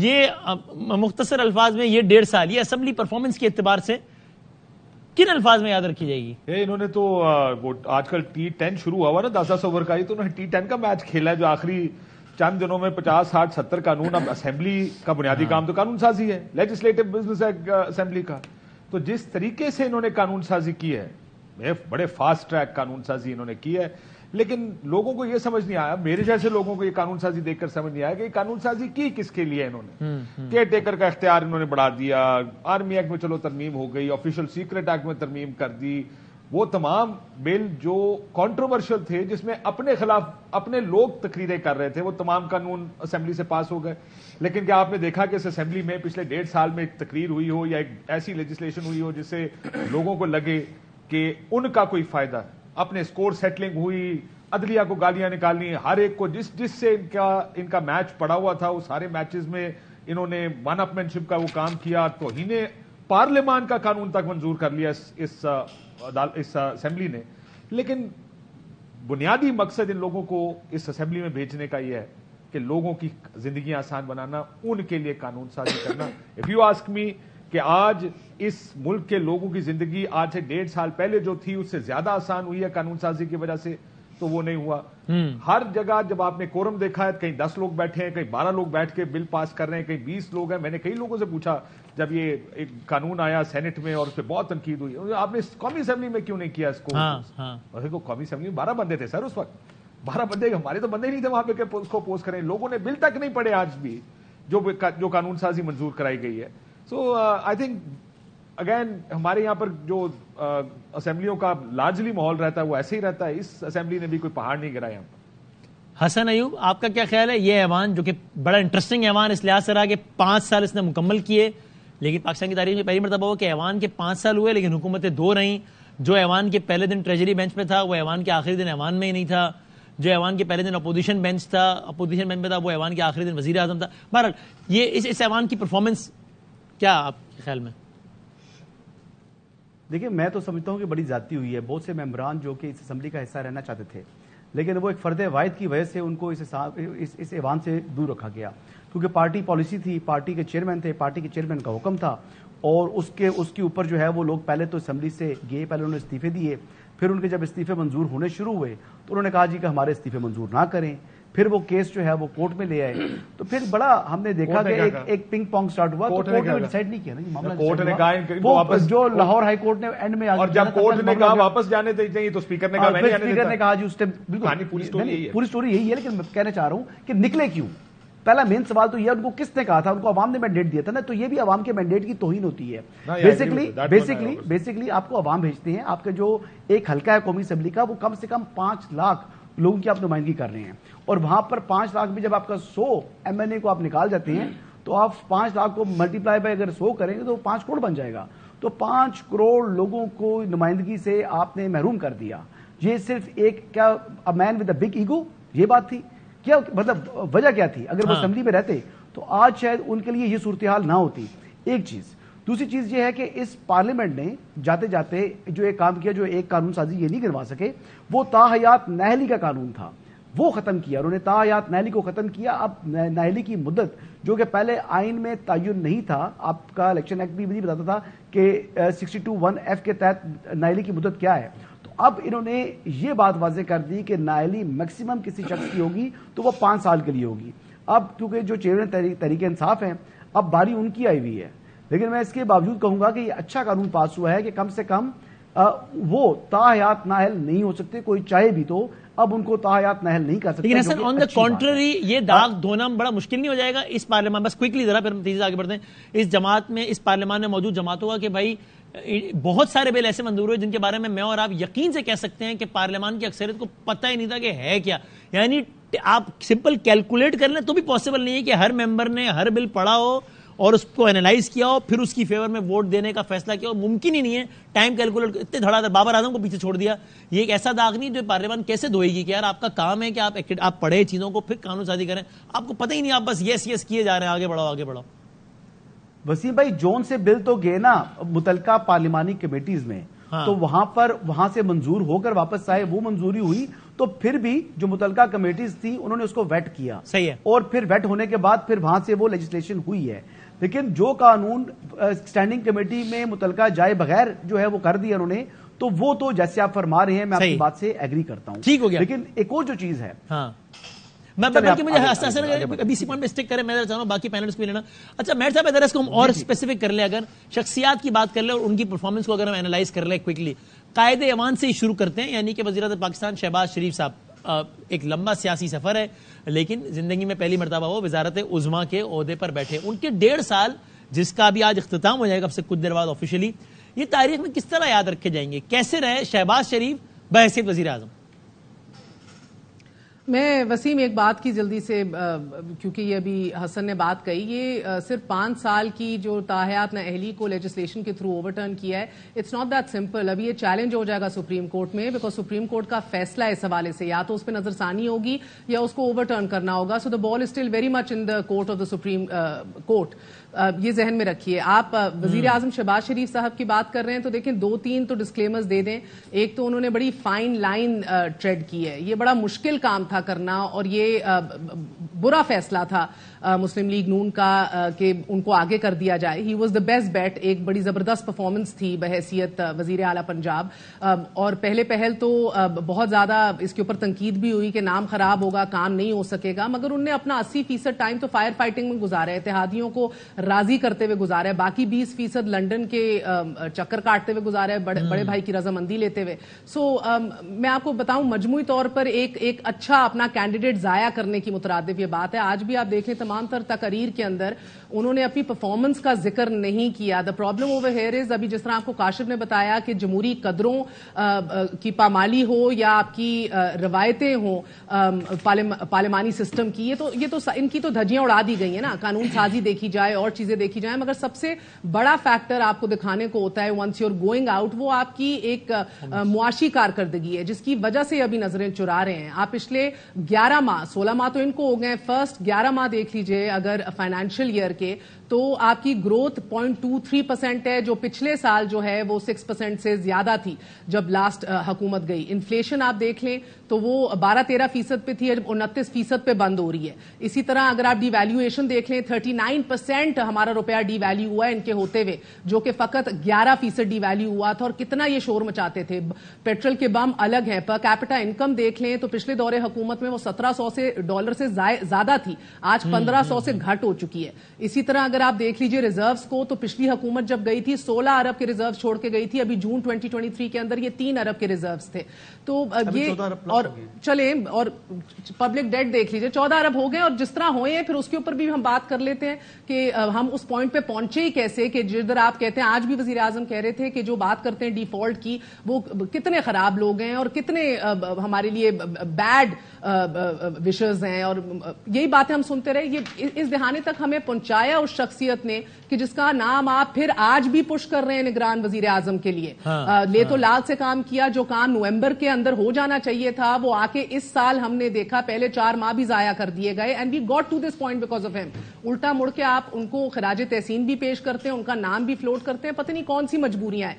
یہ مختصر الفاظ میں یہ 1.5 سال یہ اسمبلی پرفارمنس کے اعتبار سے کن الفاظ میں یاد رکھی جائے گی؟ انہوں نے تو آج کل T10 شروع ہوا ہوا نا 10 اوور کا، یہ تو انہوں نے T10 کا میچ کھیلا ہے جو آخری چند دنوں میں 50 60 70 قانون. اب اسمبلی کا بنیادی کام تو قانون سازی ہے، لیجسلیٹو بزنس ہے اسمبلی کا. تو جس طریقے سے انہوں نے قانون سازی کی ہے، بڑے فاسٹ ٹریک قانون سازی انہوں نے کی ہے، لیکن لوگوں کو یہ سمجھ نہیں آیا، میرے جیسے لوگوں کو یہ قانون سازی دیکھ کر سمجھ نہیں آیا کہ یہ قانون سازی کی کس کے لیے انہوں نے. کیئر ٹیکر کا اختیار انہوں نے بڑھا دیا، آرمی ایکٹ میں چلو ترمیم ہو گئی، آفیشل سیکرٹ ایکٹ میں ترمیم کر دی. وہ تمام بل جو کنٹروورشل تھے، جس میں اپنے خلاف اپنے لوگ تقریریں کر رہے تھے، وہ تمام قانون اسمبلی سے پاس ہو گئے. لیکن کیا آپ نے دیکھا کہ اس اسمبلی میں پچھلے 1.5 سال میں ایک تقریر ہوئی ہو یا ایک ایسی لیجسلیشن ہوئی ہو جس سے لوگوں کو لگے کہ ان کا کوئی فائدہ ہے؟ اپنے سکور سیٹلنگ ہوئی، عدلیہ کو گالیاں نکالنی، ہر ایک کو جس سے ان کا میچ پڑا ہوا تھا، وہ سارے میچز میں انہوں نے ون اپ مین شپ کا وہ کام کیا. توہین پارلیمان کا قانون تک منظور کر لیا اس اسمبلی نے. لیکن بنیادی مقصد ان لوگوں کو اس اسمبلی میں بھیجنے کا یہ ہے کہ لوگوں کی زندگیاں آسان بنانا، ان کے لیے قانون سازی کرنا. اف یو آسک می کہ آج اس ملک کے لوگوں کی زندگی آج سے 1.5 سال پہلے جو تھی اس سے زیادہ آسان ہوئی ہے قانون سازی کی وجہ سے، تو وہ نہیں ہوا. ہر جگہ جب آپ نے کورم دیکھا ہے، کہیں 10 لوگ بیٹھے ہیں، کہیں 12 لوگ بیٹھ کے بل پاس کر رہے ہیں، کہیں 20 لوگ ہیں. میں نے کئی لوگوں سے پوچھا جب یہ ایک قانون آیا سینٹ میں اور اس پہ بہت تنقید ہوئی، آپ نے قومی اسمبلی میں کیوں نہیں کیا اس کو؟ قومی اسمبلی میں 12 بندے تھے سر اس وقت، 12 بندے، ہمارے تو بندے نہیں تھے وہاں پہ کہ اس کو پوز کریں. لوگوں نے بل تک نہیں پڑھے آج بھی جو قانون سازی منظور کرائی گئی ہے. سو آئی تھنک اگین ہمارے یہاں پر جو اسمبلیوں کا لارجلی ماحول رہتا ہے وہ ایسے ہی رہتا ہے. اس اسمبلی نے بھی کوئی پہاڑ نہیں گرایا یہاں پر. حسن ایوب، آپ کا کیا خیال ہے؟ یہ ایوان جو کہ بڑا انٹرسٹنگ ایوان اس لحاظ سے رہا کہ 5 سال اس نے مکمل کیے، لیکن پاکستان کی تاریخ میں پہلی مرتبہ ہوا کہ ایوان کے 5 سال ہوئے لیکن حکومتیں 2 رہیں. جو ایوان کے پہلے دن ٹریجری بینچ پہ تھا وہ ایوان کے آخری دن ایوان میں ہی نہیں تھا. جو ایوان کے پہلے دن اپوزیشن بینچ پہ تھا وہ ایوان کے آخری دن وزیر اعظم تھا. بہرحال یہ اس ایوان کی پرفارمنس کیا آپ کے خیال میں؟ دیکھیں، میں تو سمجھتا ہوں کہ بڑی زیادتی ہوئی ہے. بہت سے ممبران جو کہ اس اسمبلی کا حصہ رہنا چاہتے تھے، لیکن وہ ایک فرد واحد کی وجہ سے ان کو اس ایوان سے دور رکھا گیا، کیونکہ پارٹی پالیسی تھی، پارٹی کے چیئرمین تھے، پارٹی کے چیئرمین کا حکم تھا، اور اس کے اوپر جو ہے وہ لوگ پہلے تو اسمبلی سے گئے، پہلے انہوں نے استعفے دیے. پھر ان کے جب استعفے منظور ہونے شروع ہوئے تو انہوں نے کہا جی کہ ہمارے استعفے منظور نہ کریں. پھر وہ کیس جو ہے وہ کورٹ میں لے آئے. تو پھر بڑا ہم نے دیکھا کہ ایک پنگ پونگ سٹارٹ ہوا. تو کورٹ نے ڈیسائیڈ نہیں کیا نا یہ معاملہ. کورٹ نے کہا جو لاہور ہائی کورٹ نے اینڈ میں، اور جب کورٹ نے کہا واپس جانے چاہیے تو اسپیکر نے کہا میں نہیں جانے دیتا. اسپیکر نے کہا جی اس ٹائم بالکل پوری سٹوری یہی ہے. لیکن میں کہنا چاہ رہا ہوں کہ نکلے کیوں؟ پہلا مین سوال تو یہ ان کو کس نے کہا تھا؟ ان کو عوام نے مینڈیٹ دیا تھا نا. تو یہ بھی عوام کے مینڈیٹ کی توہین ہوتی ہے. بیسیکلی آپ کو عوام بھیجتے ہیں، آپ کا جو ایک حلقہ ہے قومی اسمبلی کا وہ کم سے کم 5 لاکھ لوگوں کی آپ نمائندگی کر رہے ہیں، اور وہاں پر 5 لاکھ میں جب آپ کا 100 MNA کو آپ نکال جاتے ہیں تو آپ 5 لاکھ کو ملٹی پلائی بائی اگر 100 کریں گے تو 5 کروڑ بن جائے گا. تو 5 کروڑ لوگوں کو نمائندگی سے آپ نے محروم کر دیا. یہ صرف ایک کیا مین ود اے بگ ایگو یہ بات تھی کیا؟ مطلب وجہ کیا تھی؟ اگر وہ اسمبلی میں رہتے تو آج شاید ان کے لیے یہ صورتحال نہ ہوتی. ایک چیز. دوسری چیز یہ ہے کہ اس پارلیمنٹ نے جاتے جاتے جو ایک کام کیا، جو ایک قانون سازی یہ نہیں کروا سکے، وہ تاحیات نااہلی کا قانون تھا، وہ ختم کیا. انہوں نے تاحیات نااہلی کو ختم کیا. اب نااہلی کی مدت جو کہ پہلے آئین میں تعین نہیں تھا، آپ کا الیکشن ایکٹ بھی نہیں بتاتا تھا کہ 62(1)(f) کے تحت نااہلی کی مدت کیا ہے. تو اب انہوں نے یہ بات واضح کر دی کہ نااہلی میکسیمم کسی شخص کی ہوگی تو وہ 5 سال کے لیے ہوگی. اب کیونکہ جو چیئرمین تحریک انصاف ہیں اب باری ان کی آئی ہوئی ہے، لیکن میں اس کے باوجود کہوں گا کہ یہ اچھا قانون پاس ہوا ہے کہ کم سے کم وہ تاحیات نااہل نہیں ہو سکتے، کوئی چاہے بھی تو اب ان کو تاحیات نااہل نہیں کر سکتے. لیکن حسن آن دا کانٹرری یہ داغ دھونا بڑا مشکل نہیں ہو جائے گا اس پارلیمان؟ بس کوئکلی ذرا پھر تیزی سے آگے بڑھتے ہیں. اس جماعت میں، اس پارلیمان میں موجود جماعتوں کا کہ بھائی بہت سارے بل ایسے منظور ہوئے جن کے بارے میں اور آپ یقین سے کہہ سکتے ہیں کہ پارلیمان کی اکثریت کو پتہ ہی نہیں تھا کہ ہے کیا. یعنی آپ سمپل کیلکولیٹ کر لیں تو بھی پاسبل نہیں ہے کہ ہر ممبر نے ہر بل پڑھا ہو اور اس کو اینالائز کیا ہو پھر اس کی فیور میں ووٹ دینے کا فیصلہ کیا ہو. ممکن ہی نہیں ہے. ٹائم کیلکولیٹ اتنے دھڑا دھڑ بابر اعظم کو پیچھے چھوڑ دیا. یہ ایک ایسا داغ نہیں جو پارلیمان کیسے دھوئے گی کہ یار آپ کا کام ہے کہ آپ پڑھے چیزوں کو پھر قانون سازی کریں. آپ کو پتہ ہی نہیں، آپ بس یس یس کیے جا رہے ہیں، آگے بڑھو آگے بڑھو. وسیم بھائی جون سے بل تو گئے نا متعلقہ پارلیمانی کمیٹیز میں، تو وہاں سے منظور ہو کر واپس آئے، وہ منظوری ہوئی تو پھر بھی جو متعلقہ کمیٹیز تھی انہوں نے اس کو ویٹ کیا. صحیح ہے. اور پھر ویٹ ہونے کے بعد پھر وہاں سے وہ لیجسلیشن ہوئی ہے. لیکن جو قانون اسٹینڈنگ کمیٹی میں متعلقہ جائے بغیر جو ہے وہ کر دیا انہوں نے, تو وہ تو جیسے آپ فرما رہے ہیں میں آپ کی بات سے ایگری کرتا ہوں. ٹھیک ہو گیا. لیکن ایک اور جو چیز ہے, ہاں میں بلکہ مجھے ابھی اسی پوائنٹ پہ اسٹک کریں, میں چاہ رہا ہوں باقی پینلسٹ کو بھی لینا. اچھا میئر صاحب ادھر اس کو ہم اور اسپیسیفک کر لیں, اگر شخصیات کی بات کر لیں اور ان کی پرفارمنس کو اگر ہم اینالائز کر لیں کوئکلی, قائد ایوان سے ہی شروع کرتے ہیں, یعنی کہ وزیر اعظم پاکستان شہباز شریف صاحب. ایک لمبا سیاسی سفر ہے, لیکن زندگی میں پہلی مرتبہ وہ وزارت عظمیٰ کے عہدے پر بیٹھے. ان کے 1.5 سال جس کا بھی آج اختتام ہو جائے گا اب سے کچھ دیر بعد آفیشلی, یہ تاریخ میں کس طرح یاد رکھے جائیں گے؟ کیسے رہے شہباز شریف بحیثیت وزیر اعظم؟ میں وسیم ایک بات کی جلدی سے, کیونکہ یہ ابھی حسن نے بات کہی, یہ صرف 5 سال کی جو تاحیات نااہلی کو لیجسلیشن کے تھرو اوور ٹرن کیا ہے, اٹس ناٹ دیٹ سمپل. ابھی یہ چیلنج ہو جائے گا سپریم کورٹ میں, بیکاز سپریم کورٹ کا فیصلہ اس حوالے سے یا تو اس پہ نظر ثانی ہوگی یا اس کو اوور ٹرن کرنا ہوگا. So the ball is still very much in the court of the supreme court. یہ ذہن میں رکھیے. آپ وزیر اعظم شہباز شریف صاحب کی بات کر رہے ہیں تو دیکھیں 2-3 تو ڈسکلیمرز دے دیں. ایک تو انہوں نے بڑی فائن لائن ٹریڈ کی ہے, یہ بڑا مشکل کام تھا کرنا, اور یہ برا فیصلہ تھا مسلم لیگ نون کا کہ ان کو آگے کر دیا جائے. He was the best bat. ایک بڑی زبردست پرفارمنس تھی بحیثیت وزیر اعلیٰ پنجاب, اور پہل تو بہت زیادہ اس کے اوپر تنقید بھی ہوئی کہ نام خراب ہوگا, کام نہیں ہو سکے گا, مگر انہوں نے اپنا 80% ٹائم تو فائر فائٹنگ میں گزارا ہے, اتحادیوں کو راضی کرتے ہوئے گزارا ہے, باقی 20% لنڈن کے چکر کاٹتے ہوئے گزارا ہے, بڑے بھائی کی رضامندی لیتے ہوئے. سو میں آپ کو بتاؤں مجموعی طور پر ایک اچھا اپنا کینڈیڈیٹ ضائع کرنے کی مترادف یہ بات ہے. آج بھی آپ دیکھیں تمام تر تقاریر کے اندر انہوں نے اپنی پرفارمنس کا ذکر نہیں کیا. The problem over here is, ابھی جس طرح آپ کو کاشف نے بتایا کہ جمہوری قدروں کی پامالی ہو یا آپ کی روایتیں ہوں پارلیمانی سسٹم کی, یہ تو ان کی تو دھجیاں اڑا دی گئی ہیں نا. قانون سازی دیکھی جائے اور چیزیں دیکھی جائیں, مگر سب سے بڑا فیکٹر آپ کو دکھانے کو ہوتا ہے once you are going out, وہ آپ کی ایک معاشی کارکردگی ہے جس کی وجہ سے ابھی نظریں چرا رہے ہیں. آپ پچھلے 11 ماہ 16 ماہ تو ان کو ہو گئے, فرسٹ 11 ماہ دیکھ لیجئے اگر فائنینشیل ایئر کے, تو آپ کی گروتھ 0.23% ہے, جو پچھلے سال جو ہے وہ 6% سے زیادہ تھی جب لاسٹ حکومت گئی. انفلیشن آپ دیکھ لیں تو وہ 12-13% پہ تھی, اب 29% پہ بند ہو رہی ہے. اسی طرح اگر آپ ڈی ویلیویشن دیکھ لیں 39% ہمارا روپیہ ڈی ویلیو ہوا ہے ان کے ہوتے ہوئے, جو کہ فقط 11% ڈی ویلیو ہوا تھا, اور کتنا یہ شور مچاتے تھے. پیٹرول کے بم الگ ہیں. پر کیپٹا انکم دیکھ لیں تو پچھلے دور حکومت میں وہ $1700 سے زیادہ تھی, آج 1500 سے گھٹ ہو چکی ہے. اسی طرح اگر آپ دیکھ لیجئے ریزروز کو, تو پچھلی حکومت جب گئی تھی 16 ارب کے ریزروز چھوڑ کے گئی تھی, ابھی جون 2023 کے اندر یہ 3 ارب کے ریزروز تھے. تو یہ اور چلیں, اور پبلک ڈیٹ دیکھ لیجئے 14 ارب ہو گئے, اور جس طرح ہوئے ہیں پھر اس کے اوپر بھی ہم بات کر لیتے ہیں کہ ہم اس پوائنٹ پہ پہنچے ہی کیسے, کہ جدھر آپ کہتے ہیں آج بھی وزیر اعظم کہہ رہے تھے کہ جو بات کرتے ہیں ڈیفالٹ کی, وہ کتنے خراب لوگ ہیں اور کتنے ہمارے لیے بیڈ وشرز ہیں, اور یہی باتیں ہم سنتے رہے. یہ اس دہانے تک ہمیں پہنچایا اس شخصیت نے کہ جس کا نام آپ پھر آج بھی پش کر رہے ہیں نگران وزیر اعظم کے لیے. لے تو لال سے کام کیا, جو کام نومبر کے اندر ہو جانا چاہیے تھا وہ آ کے اس سال ہم نے دیکھا پہلے 4 ماہ بھی ضائع کر دیے گئے, and we got to this point because of ہم. الٹا مڑ کے آپ ان کو خراج تحسین بھی پیش کرتے ہیں, ان کا نام بھی فلوٹ کرتے ہیں, پتہ نہیں کون سی مجبوریاں ہیں.